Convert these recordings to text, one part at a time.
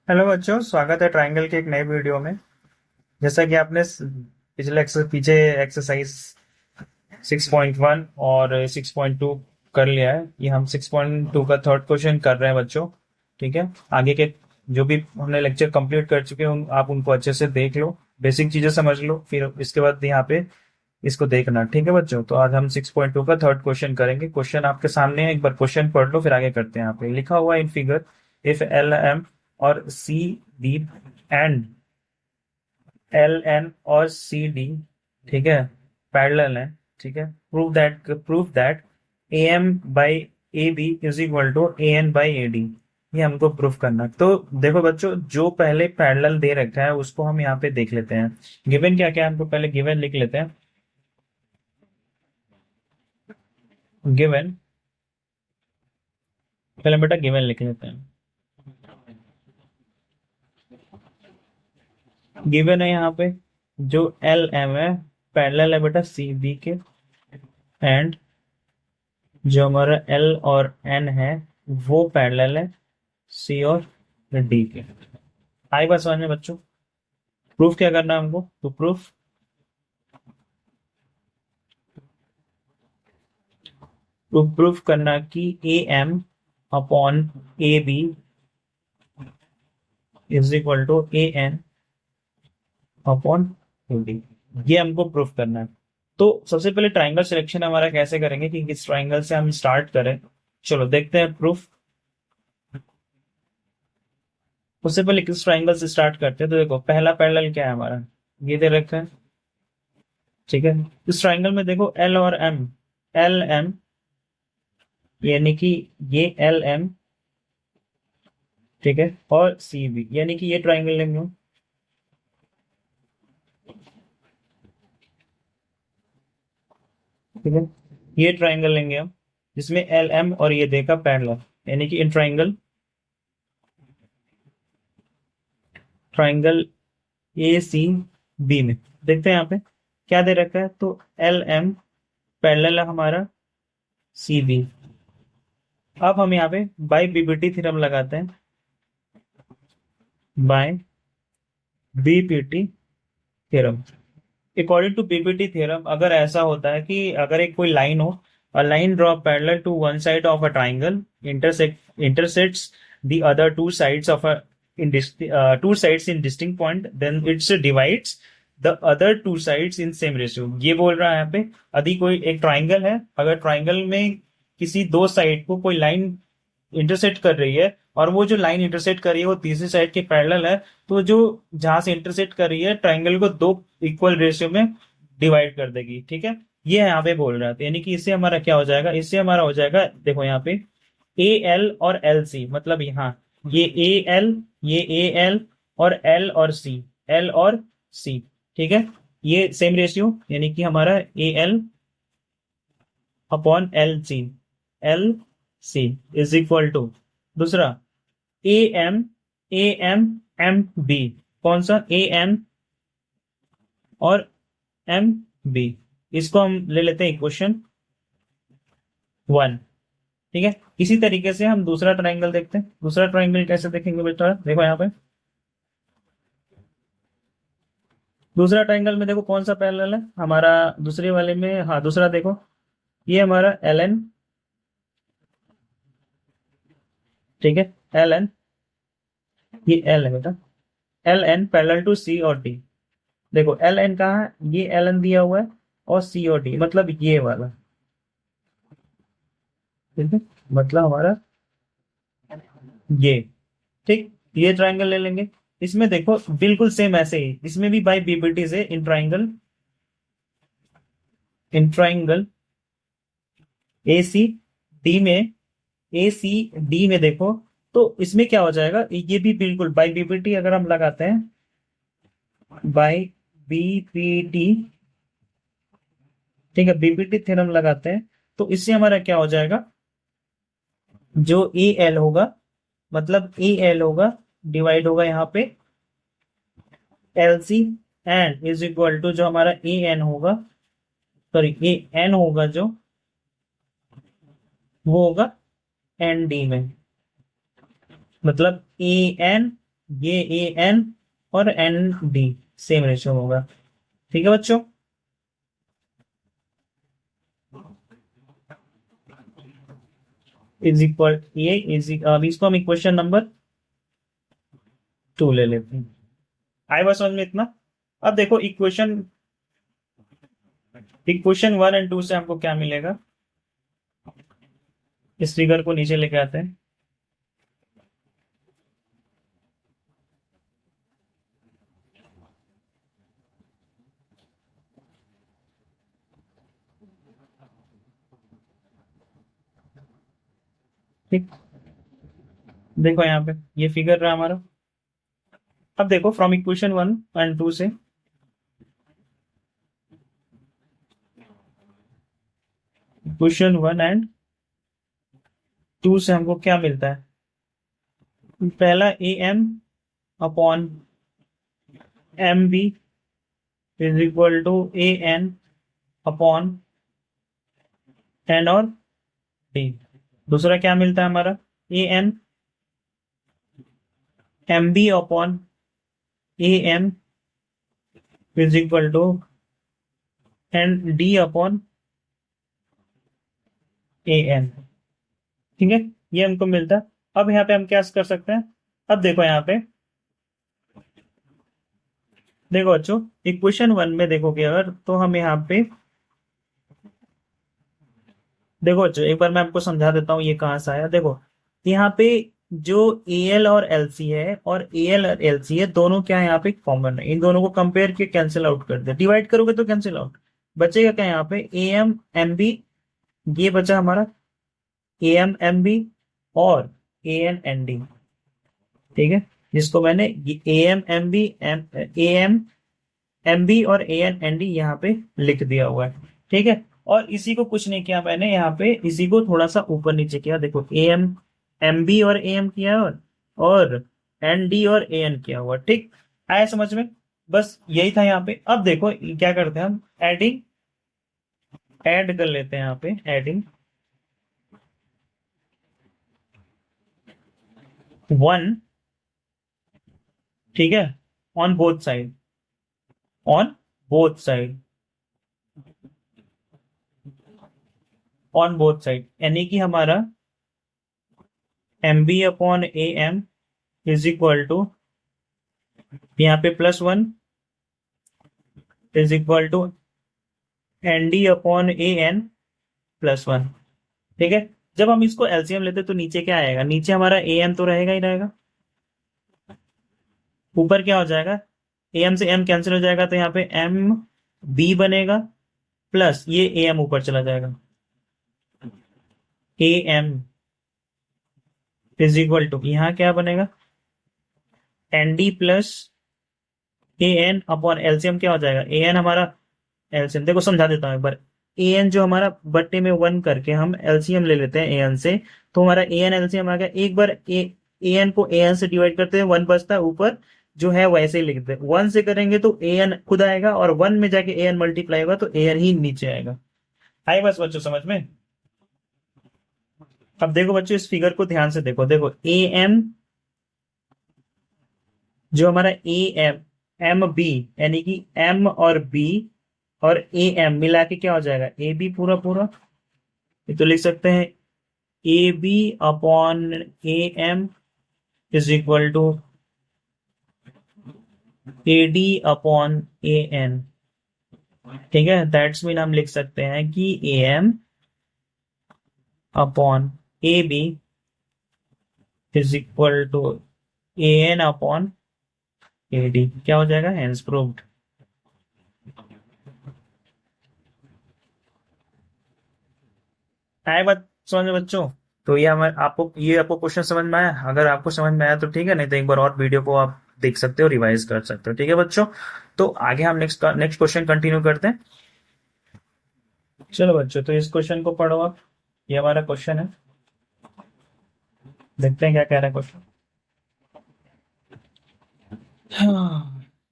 Hello बच्चों, स्वागत है ट्रायंगल के एक नए वीडियो में। जैसा कि आपने पीछे एक्सरसाइज 6.1 और 6.2 कर लिया है। ये हम 6.2 का थर्ड क्वेश्चन कर रहे हैं बच्चों। ठीक है, आगे के जो भी हमने लेक्चर कंप्लीट कर चुके हैं आप उनको अच्छे से देख लो, बेसिक चीजें समझ लो, फिर इसके बाद यहाँ पे इसको देखना। ठीक है बच्चों, तो आज हम 6.2 का थर्ड क्वेश्चन करेंगे। क्वेश्चन आपके सामने है, एक बार क्वेश्चन पढ़ लो फिर आगे करते हैं। यहाँ पे लिखा हुआ in figure, if L M और C D and L N और सी डी, ठीक है, पैरेलल है। ठीक है, prove that A M by A B is equal to A N by A D. ये हमको प्रूफ करना है। तो देखो बच्चों, जो पहले पैरेलल दे रखा है उसको हम यहाँ पे देख लेते हैं। गिवन क्या क्या है, हमको पहले गिवन लिख लेते हैं। गिवन, पहले बेटा गिवन लिख लेते हैं। गिवन है यहाँ पे जो एल एम है पैरेलल है बेटा सी बी के, एंड जो हमारा एल और एन है वो पैरेलल है सी और डी के। आई बात समझ में बच्चों? प्रूफ क्या करना है हमको, तो प्रूफ करना कि A M upon A B is equal to A N upon A D. ये हमको प्रूफ करना है। तो सबसे पहले ट्राइंगल सिलेक्शन हमारा कैसे करेंगे कि किस ट्राइंगल से हम स्टार्ट करें। चलो देखते हैं प्रूफ। उससे पहले किस ट्राइंगल से स्टार्ट करते हैं, तो देखो पहला पैरेलल क्या है हमारा, ये दे रखा है। ठीक है, इस ट्राइंगल में देखो एल और एम, एल एम यानी कि ये एल एम, ठीक है, और सी बी यानी कि ये ट्राइंगल लेंगे हम। ठीक है, ये ट्राइंगल लेंगे हम जिसमें एल एम और ये देखा पैरेलल, यानी कि इन ट्राइंगल ए सी बी में देखते हैं यहाँ पे क्या दे रखा है। तो एल एम पैरेलल है हमारा सी बी। अब हम यहाँ पे बाय बीपीटी थ्योरम लगाते हैं। By BPT theorem, according to BPT theorem, अगर ऐसा होता है कि अगर एक कोई लाइन हो, a line draw parallel to one side of a triangle intersects the other two sides of a two sides in distinct point, then it divides the other two sides in same ratio। ये बोल रहा है यहाँ पे, यदि कोई एक triangle है, अगर ट्राइंगल में किसी दो साइड को कोई लाइन इंटरसेक्ट कर रही है और वो जो लाइन इंटरसेक्ट कर रही है वो तीसरी साइड के पैरेलल है, तो जो जहां से इंटरसेक्ट कर रही है ट्राइंगल को दो इक्वल रेशियो में डिवाइड कर देगी। ठीक है, ये यहाँ पे बोल रहा था, यानी कि इससे हमारा क्या हो जाएगा, इससे हमारा हो जाएगा, देखो यहाँ पे ए एल और एल सी, मतलब यहाँ ये ए एल, ये ए एल, और एल और सी, एल और सी। ठीक है, ये सेम रेशियो यानी कि हमारा A L upon L C, L C is equal to दूसरा A M, A M M B. कौन सा ए एम और एम बी, इसको हम ले लेते हैं इक्वेशन 1। ठीक है, इसी तरीके से हम दूसरा ट्राइंगल देखते हैं। दूसरा ट्राइंगल कैसे देखेंगे बेटा, देखो यहाँ पे दूसरा ट्राइंगल में देखो कौन सा पैरेलल है हमारा दूसरे वाले में। हाँ, दूसरा देखो, ये हमारा एल एन, ठीक है, एल एन, ये एल है बेटा, एल एन पैरेलल टू सी और डी। देखो एल एन कहाँ है, ये एल एन दिया हुआ है, और सी और डी मतलब ये वाला। ठीक है, मतलब हमारा ये, ठीक, ये ट्राइंगल ले लेंगे। इसमें देखो बिल्कुल सेम ऐसे ही, इसमें भी बाय बीपीटी से इन ट्राइंगल ए सी डी में, ए सी डी में देखो, तो इसमें क्या हो जाएगा, ये भी बिल्कुल बाय बीपीटी अगर हम लगाते हैं, बाय बीपीटी, ठीक है, बीपीटी थ्योरम लगाते हैं, तो इससे हमारा क्या हो जाएगा, जो ए एल होगा, मतलब ए एल होगा डिवाइड होगा यहाँ पे L C, and is equal to जो हमारा ए एन होगा, सॉरी ए एन होगा, जो वो होगा एन डी में, मतलब ए एन ये ए एन और एन डी सेम रेशियो होगा। ठीक है बच्चों। इज इक्वल ये इज, अब इसको हम इक्वेशन नंबर 2 ले लेते हैं। आए बस समझ में इतना। अब देखो इक्वेशन इक्वेशन 1 और 2 से हमको क्या मिलेगा, इस फिगर को नीचे लेके आते हैं। ठीक, देखो यहाँ पे ये फिगर रहा हमारा। अब देखो फ्रॉम इक्वेशन 1 और 2 से, इक्वेशन 1 और 2 से हमको क्या मिलता है, पहला A M upon M B is equal to A N upon N और डी। दूसरा क्या मिलता है हमारा, A N M B upon A M is equal to N D upon A N. ठीक है, ये हमको मिलता है। अब यहाँ पे हम क्या कर सकते हैं, अब देखो यहाँ पे, देखो बच्चों इक्वेशन 1 में देखोगे अगर, तो हम यहाँ पे देखो बच्चों, एक बार मैं आपको समझा देता हूँ ये कहाँ से आया। देखो यहाँ पे जो ए एल और एल सी है, और ए एल और एल सी है, दोनों क्या है यहाँ पे कॉमन है। इन दोनों को कंपेयर के कैंसिल आउट कर दे, डिवाइड करोगे तो कैंसिल आउट बचेगा क्या यहाँ पे, ए एम एम बी, ये बचा हमारा ए एम एम बी और ए एन एन डी। ठीक है, जिसको मैंने A M M B M A M M B और ए एन एन डी यहाँ पे लिख दिया हुआ है। ठीक है, और इसी को कुछ नहीं किया मैंने, यहाँ पे इसी को थोड़ा सा ऊपर नीचे किया। देखो ए एम एम बी और ए एम किया और एन डी और ए एन किया हुआ। ठीक, आया समझ में, बस यही था यहाँ पे। अब देखो क्या करते हैं हम, एडिंग ऐड कर लेते हैं यहाँ पे, एडिंग 1, ठीक है, on both side, on both side, on both side, यानी कि हमारा M B upon A M is equal to, यहाँ पे +1 is equal to N D upon A N +1। ठीक है, जब हम इसको एलसीएम लेते तो नीचे क्या आएगा, नीचे हमारा ए एम तो रहेगा ही रहेगा, ऊपर क्या हो जाएगा, ए एम से एम कैंसिल हो जाएगा, तो यहाँ पे एम बी बनेगा, प्लस ये ए एम ऊपर चला जाएगा, A M is equal to, यहाँ क्या बनेगा, N D plus A N upon LCM क्या हो जाएगा, ए एन हमारा, एलसीएम देखो समझा देता हूँ एक बार। ए एन जो हमारा बट्टे में 1 करके हम एलसीएम ले लेते हैं ए एन से, तो हमारा ए एन एलसीएम आ गया। एक बार ए एन को ए एन से डिवाइड करते हैं, 1 बचता है, ऊपर जो है वैसे ही लिखते हैं। 1 से करेंगे तो ए एन खुद आएगा, और 1 में जाके ए एन मल्टीप्लाई होगा तो ए एन ही नीचे आएगा। आए बस बच्चों समझ में। अब देखो बच्चों इस फिगर को ध्यान से देखो, देखो ए एम जो हमारा ए एम एम बी, यानी कि एम और बी और ए एम मिला के क्या हो जाएगा, ए बी पूरा पूरा, ये तो लिख सकते हैं A B upon A M is equal to A D upon A N. ठीक है, दैट्स मीन हम लिख सकते हैं कि A M upon A B is equal to A N upon A D. क्या हो जाएगा, हेंस प्रूव्ड। आए बात समझ में बच्चों। तो ये हमारे आपको क्वेश्चन समझ में आया, अगर आपको समझ में आया तो ठीक है, नहीं तो एक बार और वीडियो को आप देख सकते हो, रिवाइज कर सकते हो। ठीक है बच्चों, तो आगे हम नेक्स्ट क्वेश्चन कंटिन्यू करते हैं। चलो बच्चों, तो इस क्वेश्चन को पढ़ो आप, ये हमारा क्वेश्चन है, देखते हैं क्या कह रहा है question.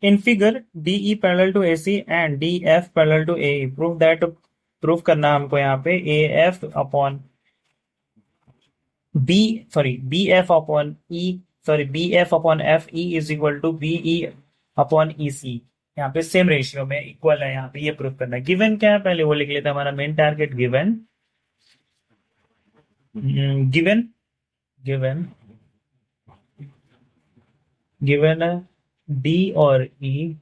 In figure D E parallel to A C and D F parallel to A, prove that, proof करना है हमको यहाँ पे A F upon B, sorry B F upon E sorry B F upon F E is equal to B E upon E C. यहाँ पे same ratio में equal है, यहाँ पे ये प्रूफ करना है। गिवन क्या है पहले वो लिख लेते हैं, हमारा main target given. Given given given है डी और ई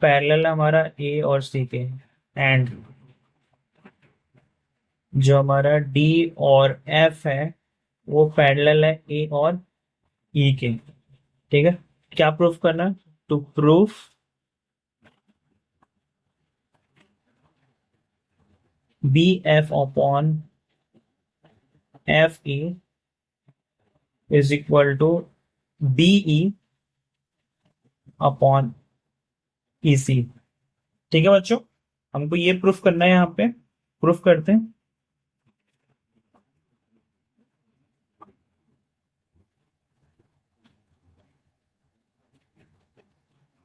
पैरेलल हमारा ए और सी के, एंड जो हमारा डी और एफ है वो पैरेलल है ए और ई के। ठीक है, क्या प्रूफ करना? To proof B F upon F E is equal to B E upon E C. ठीक है बच्चों, हमको ये प्रूफ करना है, यहाँ पे प्रूफ करते हैं।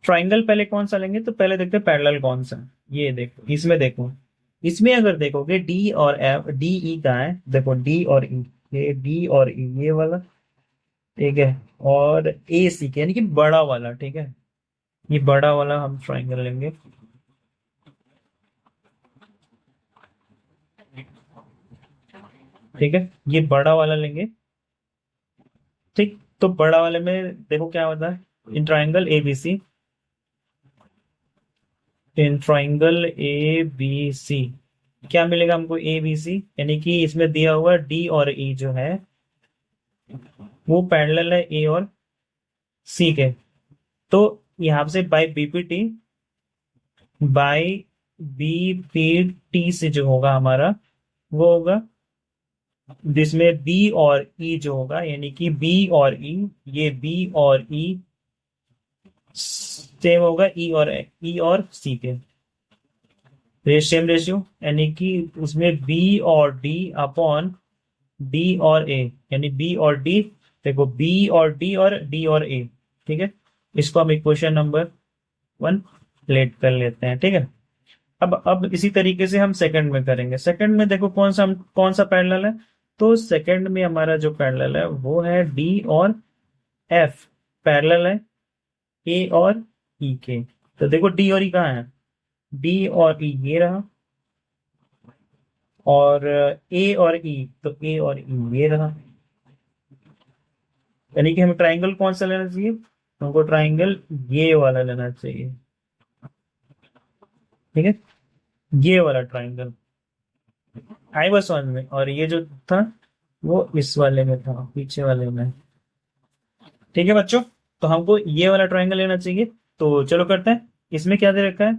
ट्राइंगल पहले कौन सा लेंगे, तो पहले देखते हैं पैरेलल कौन सा है। ये देखो, इसमें देखो, इसमें अगर देखोगे डी और एफ, डी ई का है, देखो डी और ई, ये डी और ई ये वाला, ठीक है, और ए सी के यानी कि बड़ा वाला। ठीक है, ये बड़ा वाला हम ट्राइंगल लेंगे। ठीक है, ये बड़ा वाला लेंगे। ठीक, तो बड़ा वाले में देखो क्या होता है, in triangle A B C, in triangle A B C क्या मिलेगा हमको? ए बी सी, यानी कि इसमें दिया हुआ डी और ई जो है वो पैरेलल है ए और सी के। तो यहां से बाय बीपीटी, बाय बीपीटी से जो होगा हमारा वो होगा जिसमें बी और ई जो होगा, यानी कि बी और ई, ये बी और ई सेम होगा ई और सी के सेम रेशियो, यानी कि उसमें बी और डी अपॉन डी और ए, यानी बी और डी, देखो बी और डी और डी और ए। ठीक है, इसको हम इक्वेशन नंबर 1 लेट कर लेते हैं। ठीक है, अब इसी तरीके से हम सेकंड में करेंगे। सेकंड में देखो कौन सा पैरेलल है, तो सेकंड में हमारा जो पैरेलल है वो है डी और एफ पैरेलल है ए और ई के। तो देखो डी और ई कहाँ है, डी और ई ये रहा, और ए और ई, तो ए और ई ये रहा, यानी कि हमें ट्राइंगल कौन सा लेना चाहिए, हमको ट्राइंगल ये वाला लेना चाहिए। ठीक है, ये वाला ट्राइंगल आई बस वन में, और ये जो था वो इस वाले में था, पीछे वाले में। ठीक है बच्चों, तो हमको ये वाला ट्राइंगल लेना चाहिए। तो चलो करते हैं, इसमें क्या दे रखा है,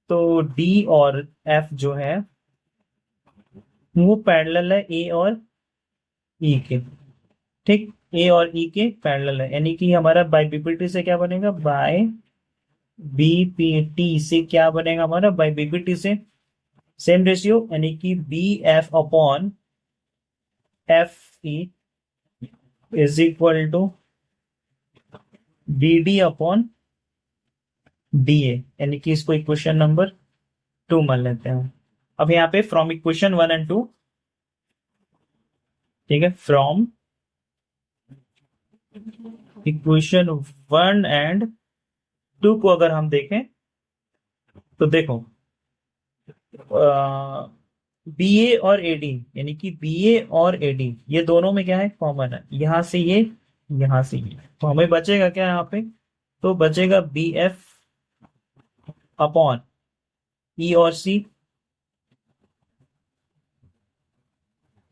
तो डी और एफ जो है वो पैरेलल है ए और ई के। ठीक, ए और ई के पैरेलल है, यानी कि हमारा बाय बीपीटी से क्या बनेगा, बाय बीपीटी से क्या बनेगा हमारा, बाय बीपीटी से सेम रेशियो, यानी कि B F upon F E is equal to D D upon D A, यानी कि इसको इक्वेशन नंबर 2 मान लेते हैं। अब यहाँ पे फ्रॉम इक्वेशन 1 एंड 2, ठीक है, फ्रॉम इक्वेशन 1 एंड 2 को अगर हम देखें तो देखो बी ए और एडी, यानी कि बी ए और एडी ये दोनों में क्या है, कॉमन है, यहां से ये, यहां से ये, तो हमें बचेगा क्या यहाँ पे, तो बचेगा बी एफ अपॉन ई और सी,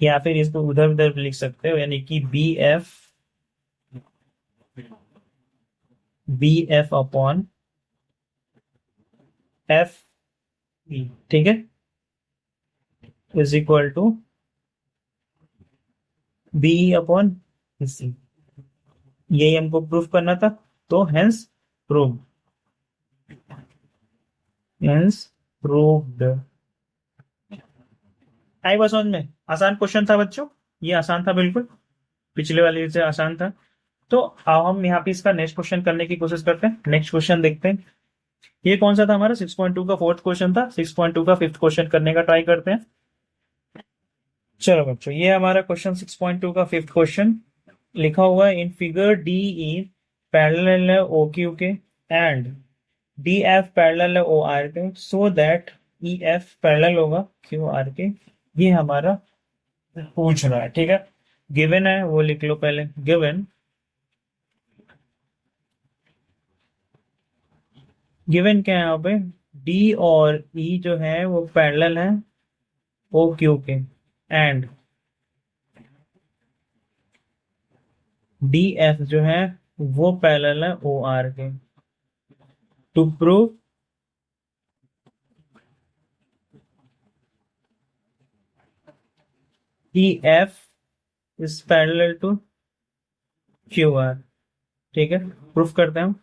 या फिर इसको उधर उधर लिख सकते हो, यानी कि B F upon F E, ठीक है, is equal to B upon C. यही हमको प्रूफ करना था, तो हेंस प्रूव, हेंस प्रूव्ड। आई बस समझ में, आसान क्वेश्चन था बच्चों, ये आसान था बिल्कुल, पिछले वाले से आसान था। तो अब हम यहाँ पे इसका नेक्स्ट क्वेश्चन करने की कोशिश करते हैं। नेक्स्ट क्वेश्चन देखते हैं, ये कौन सा था हमारा, 6.2 का फोर्थ क्वेश्चन था, 6.2 का फिफ्थ क्वेश्चन करने का ट्राई करते हैं। चलो बच्चों, ये हमारा क्वेश्चन 6.2 का फिफ्थ क्वेश्चन, लिखा हुआ है इन फिगर डी ई पैरेलल है ओ क्यू के एंड डी एफ पैरेलल है ओ आर के, so that E F parallel होगा क्यू आर के। ये हमारा पूछ रहा है, ठीक है। गिवन है वो लिख लो पहले। गिवन गिवन क्या है यहाँ पे, डी और ई जो है वो पैरेलल है ओ क्यू के एंड डी एफ जो है वो पैरेलल है ओ आर के। To prove E F is parallel to Q R, ठीक है। प्रूफ करते हैं हम।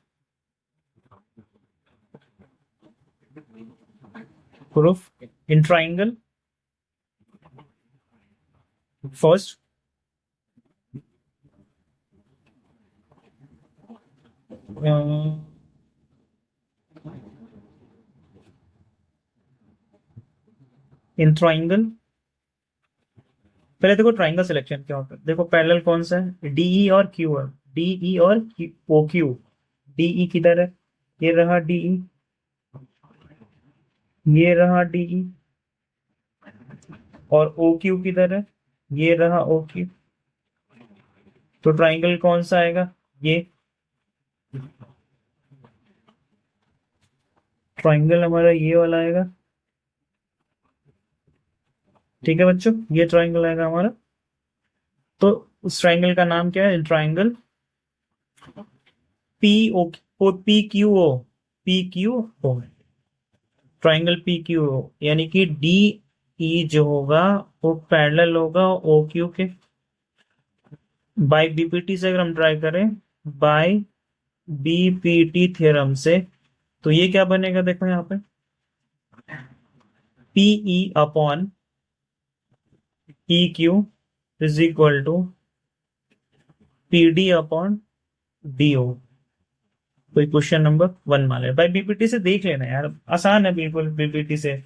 Proof in triangle first, in triangle पहले देखो ट्राइंगल सिलेक्शन क्या होता है। देखो पैरेलल कौन सा है, डीई और क्यू है। डीई और ओ क्यू। डीई किधर है, ये रहा डीई, ये रहा डीई। और ओ क्यू किधर है, ये रहा ओ क्यू। तो ट्राइंगल कौन सा आएगा, ये ट्राइंगल हमारा ये वाला आएगा, ठीक है बच्चों। ये ट्राइंगल आएगा हमारा। तो उस ट्राइंगल का नाम क्या है, triangle P O P Q O, P Q O, triangle P Q O. यानी कि डी ई जो होगा वो पैरेलल होगा ओ क्यू के। बाय बीपीटी से अगर हम ट्राई करें, बाय बीपीटी थ्योरम से, तो ये क्या बनेगा, देखो यहाँ पे PE upon P Q is equal to P D upon D O. कोई क्वेश्चन नंबर 1 मान ले भाई, बीपीटी से देख लेना यार, आसान है बिल्कुल बीपीटी से।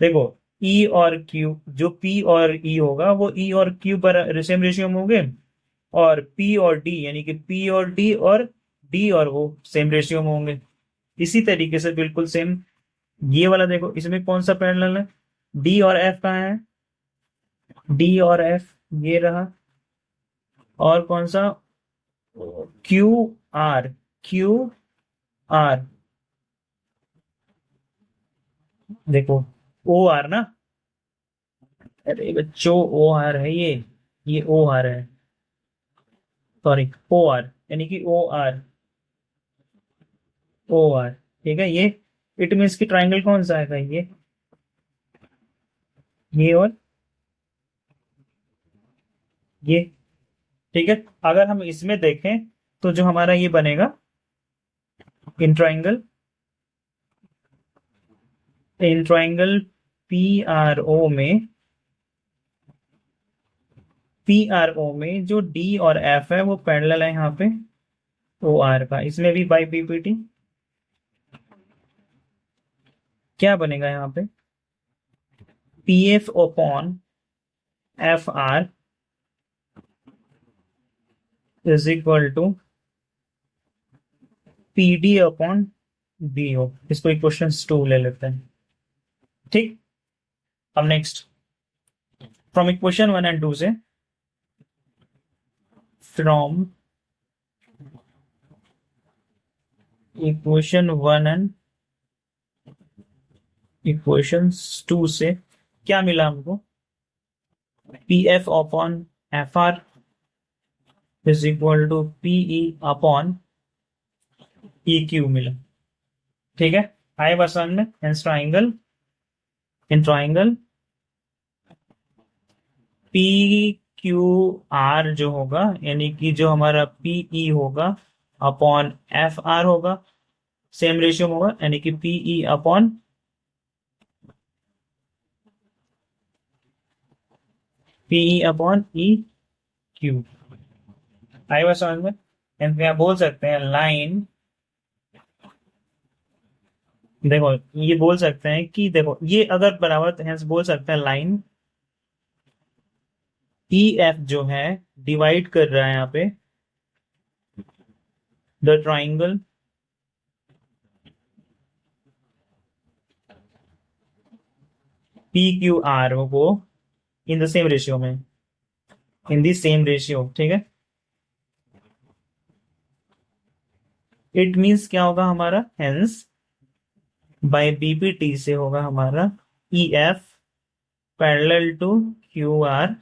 देखो ई और क्यू, जो पी और ई होगा वो ई और क्यू पर सेम रेशियो में होंगे, और पी और डी यानी कि पी और डी और डी और ओ सेम रेशियो में होंगे। इसी तरीके से बिल्कुल सेम ये वाला देखो, इसमें कौन सा पैरेलल है, डी और एफ कहाँ है, डी और एफ ये रहा। और कौन सा, क्यू आर, क्यू आर, देखो ओ आर ना, अरे बच्चों ओ आर है ये ओ आर है, सॉरी ओ आर, यानी कि ओ आर, ओ आर, ठीक है। ये इट मीन्स की ट्राइंगल कौन सा आएगा, ये और ये, ठीक है। अगर हम इसमें देखें तो जो हमारा ये बनेगा in triangle, in triangle P R O में, पी आर ओ में जो डी और एफ है वो पैरेलल है यहाँ पे ओ आर का। इसमें भी बाई पीपीटी क्या बनेगा यहाँ पे, P F upon F R is equal to P D upon D O. इसको इक्वेशन 2 ले लेते हैं, ठीक। अब नेक्स्ट फ्रॉम इक्वेशन 1 एंड 2 से, फ्रॉम इक्वेशन 1 एंड इक्वेशन 2 से क्या मिला हमको, P F upon F R is equal to PE upon E Q मिला, ठीक है। आए बस समझ में। In triangle P Q R जो होगा, यानी कि जो हमारा पीई होगा अपॉन एफ आर होगा, सेम रेशियो में होगा, यानी कि PE upon PE upon E Q. आए बस समझ में। क्या बोल सकते हैं, लाइन, देखो ये बोल सकते हैं कि देखो ये अगर बराबर तो hence बोल सकते हैं लाइन ई एफ जो है डिवाइड कर रहा है यहाँ पे the triangle P Q are को इन द सेम रेशियो में, इन द सेम रेशियो, ठीक है। इट मीन्स क्या होगा हमारा, हेंस बाय बीपीटी से होगा हमारा E F parallel to Q R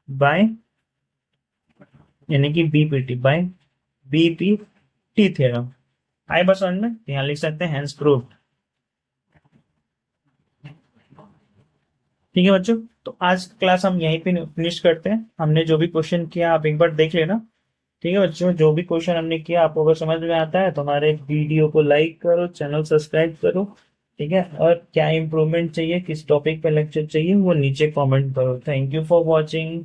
by, यानी कि बीपीटी बाय बीपीटी थ्योरम। आए बस समझ में, यहाँ लिख सकते हैं हेंस प्रूव्ड। ठीक है बच्चों, तो आज क्लास हम यहीं पे फिनिश करते हैं। हमने जो भी क्वेश्चन किया आप एक बार देख लेना। ठीक है बच्चों, जो भी क्वेश्चन हमने किया आपको अगर समझ में आता है तो हमारे वीडियो को लाइक करो, चैनल सब्सक्राइब करो। ठीक है, और क्या इंप्रूवमेंट चाहिए, किस टॉपिक पे लेक्चर चाहिए, वो नीचे कमेंट करो। Thank you for watching.